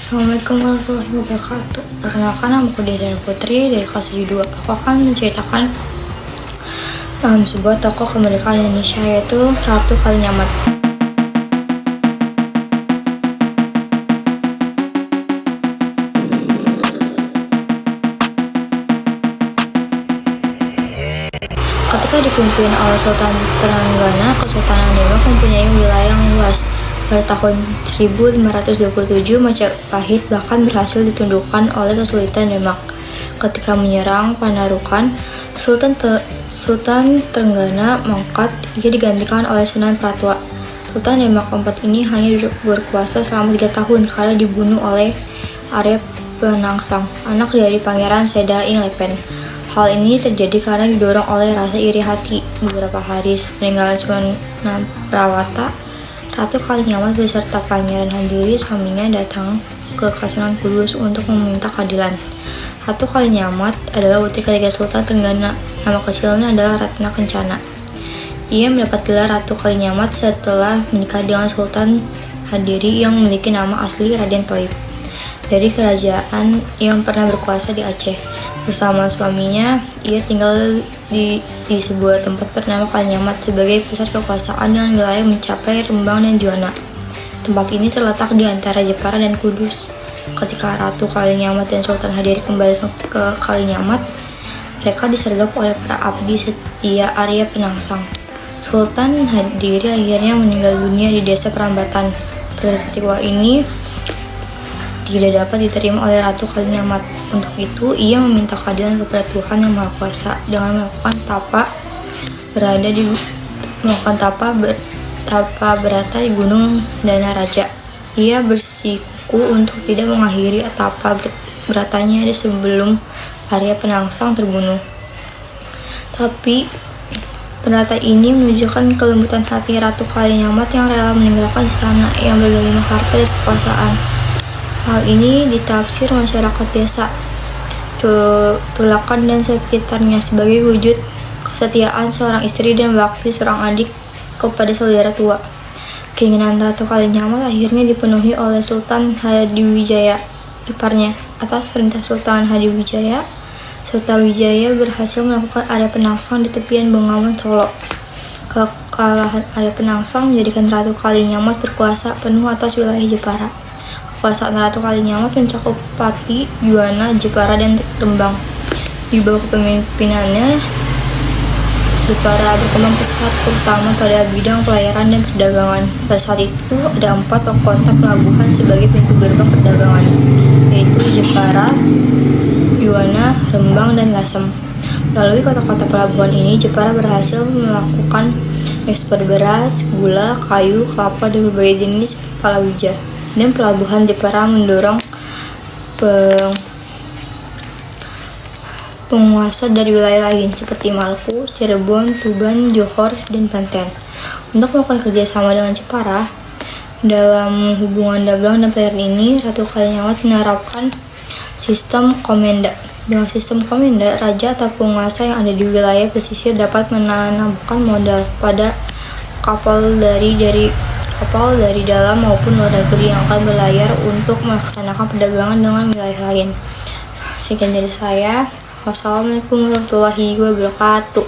Assalamualaikum warahmatullahi wabarakatuh. Perkenalkan, nama aku Desi Putri dari kelas 72. Aku akan menceritakan sebuah tokoh kemerdekaan Indonesia, yaitu Ratu Kalinyamat. Ketika dipimpin oleh Sultan Trenggana, Kesultanan Demak mempunyai wilayah yang luas. Pada tahun 1527, Majapahit bahkan berhasil ditundukkan oleh kesulitan Demak. Ketika menyerang Panarukan, Sultan Trenggana mangkat. Ia digantikan oleh Sunan Pratua. Sultan Demak keempat ini hanya berkuasa selama 3 tahun karena dibunuh oleh Arya Penangsang, anak dari Pangeran Seda Ing Lepen. Hal ini terjadi karena didorong oleh rasa iri hati. Beberapa hari peninggalan Sunan Prawata, Ratu Kalinyamat beserta Pangeran Handiri suaminya datang ke Kasunan Kudus untuk meminta keadilan. Ratu Kalinyamat adalah putri ketiga Sultan Trenggana. Nama kecilnya adalah Ratna Kencana. Ia mendapat gelar Ratu Kalinyamat setelah menikah dengan Sultan Handiri yang memiliki nama asli Raden Thaib, dari kerajaan yang pernah berkuasa di Aceh. Bersama suaminya, ia tinggal di sebuah tempat bernama Kalinyamat sebagai pusat kekuasaan dengan wilayah mencapai Rembang dan Juwana. Tempat ini terletak di antara Jepara dan Kudus. Ketika Ratu Kalinyamat dan Sultan Handiri kembali ke Kalinyamat, mereka disergap oleh para abdi setia Arya Penangsang. Sultan Handiri akhirnya meninggal dunia di desa Perambatan. Peristiwa ini tidak dapat diterima oleh Ratu Kalinyamat. Untuk itu, ia meminta keadilan kepada Tuhan Yang Maha Kuasa dengan melakukan tapa berata di Gunung Danaraja. Ia bersiku untuk tidak mengakhiri tapa beratanya sebelum Arya Penangsang terbunuh. Tapi berata ini menunjukkan kelembutan hati Ratu Kalinyamat yang rela meninggalkan istana yang bergelimang harta dan kekuasaan. Hal ini ditafsir masyarakat desa Tulakan dan sekitarnya sebagai wujud kesetiaan seorang istri dan bakti seorang adik kepada saudara tua. Keinginan Ratu Kalinyamat akhirnya dipenuhi oleh Sultan Hadiwijaya, iparnya. Atas perintah Sultan Hadiwijaya, Sultan Wijaya berhasil melakukan Arya Penangsang di tepian Bengawan Solo. Kekalahan Arya Penangsang menjadikan Ratu Kalinyamat berkuasa penuh atas wilayah Jepara. Kekuasaan Ratu Kalinyamat mencakup Pati, Juwana, Jepara, dan Rembang. Di bawah kepemimpinannya, Jepara berkembang pesat, terutama pada bidang pelayaran dan perdagangan. Pada saat itu, ada 4 kota pelabuhan sebagai pintu gerbang perdagangan, yaitu Jepara, Juwana, Rembang, dan Lasem. Melalui kota-kota pelabuhan ini, Jepara berhasil melakukan ekspor beras, gula, kayu, kelapa, dan berbagai jenis palawija. Dan pelabuhan Jepara mendorong penguasa dari wilayah lain seperti Maluku, Cirebon, Tuban, Johor, dan Banten untuk melakukan kerjasama dengan Jepara dalam hubungan dagang dan pelayaran ini. Ratu Kalinyamat menerapkan sistem komenda. Dengan sistem komenda, raja atau penguasa yang ada di wilayah pesisir dapat menanamkan modal pada kapal dari dalam maupun luar negeri yang akan berlayar untuk melaksanakan perdagangan dengan wilayah lain. Sekian dari saya. Wassalamualaikum warahmatullahi wabarakatuh.